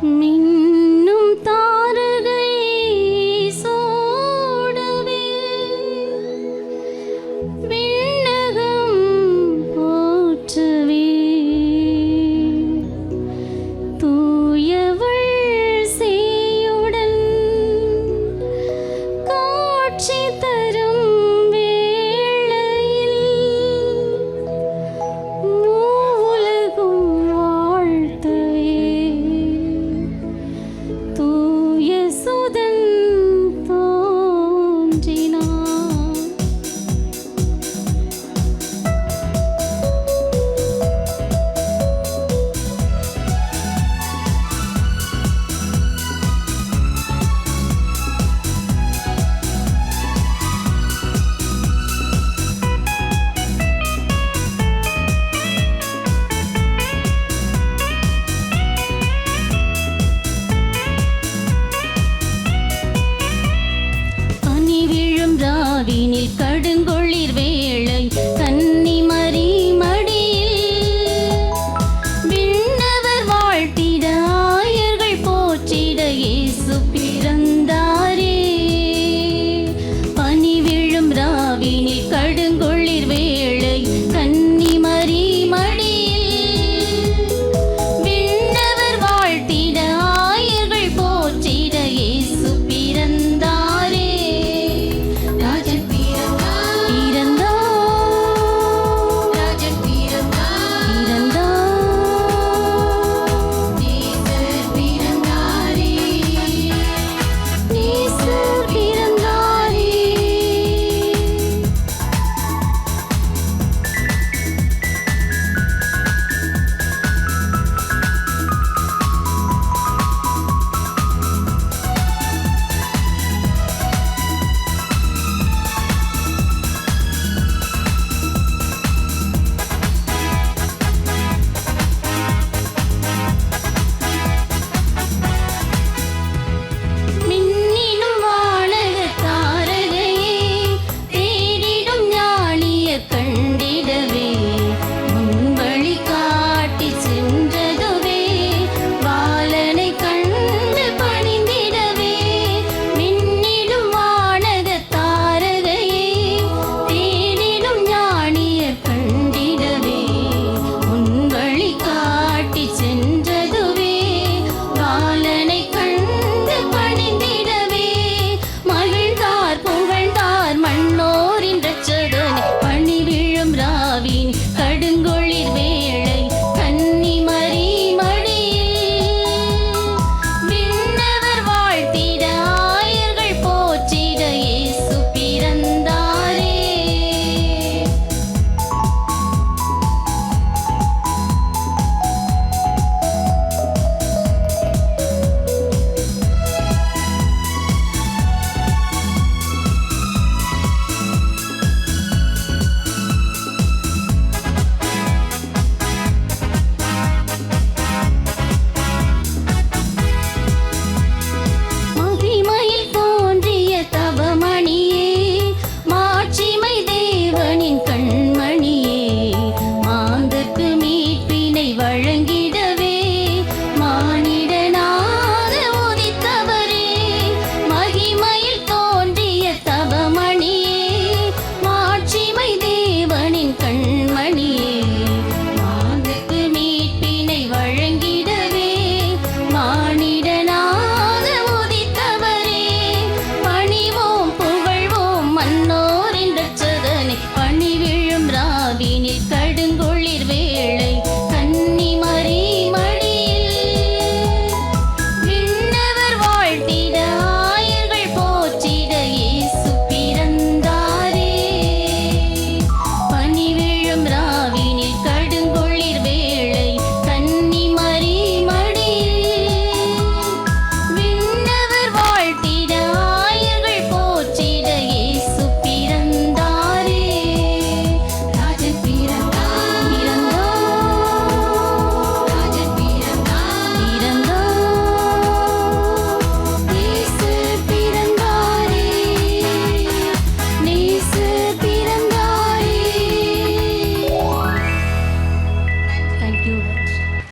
மின்னும் தாரகை சூடவே விண்ணகம் போற்றவே தூயவள் சேயுடன் காட்சி தரும் வேளையில் மூவுலகும் வாழ்த்தவே தூய சுதன் தோன்றினான். பனி விழும் ராவினில் கடுங்கொளிர் வேளை கன்னிமரி மடியில் விண்ணவர் வாழ்த்திட ஆயர்கள் போற்றிட இயேசு பிறந்தாரே. பனி விழும் ராவினில் கடுங்கொளிர் வேளை கன்னிமரி மடியில் விண்ணவர் வாழ்த்திட ஆயர்கள் போற்றிட இயேசு பிறந்தாரே. ராஜன் நேசர் பிறந்தாரே. மின்னிடும் வானகத் தாரகையே தேடிடும் ஞானியர் கண்டிடவே முன்வழி காட்டிச் சென்றதுவே பாலனை கண்டு பணிந்திடவே. மின்னிடும் வானகத் தாரகையே தேடிடும் ஞானியர் கண்டிடவே முன்வழி காட்டிச் சென்றதுவே பாலனை கண்டு பணிந்திடவே. மகிழ்ந்தார் புகழ்ந்தார் மண்ணோரின் இரட்சகனை பணி விழும் ராவின் கடுங்கொளிர் வேளை கன்னிமரி மடியில் விண்ணவர் வாழ்த்திட ஆயர்கள் போற்றிட இயேசு பிறந்தாரே. மகிமையில் தோன்றிய தவமணியே மாட்சிமை தேவனின் கண்மணியே மாந்தர்க்கு மீட்பினை வழங்கிடவே மானிடனாக உதித்தவரே. மகிமையில் தோன்றிய தவமணியே மாட்சிமை தேவனின் கண்மணியே மாந்தர்க்கு மீட்பினை வழங்கிடவே மானி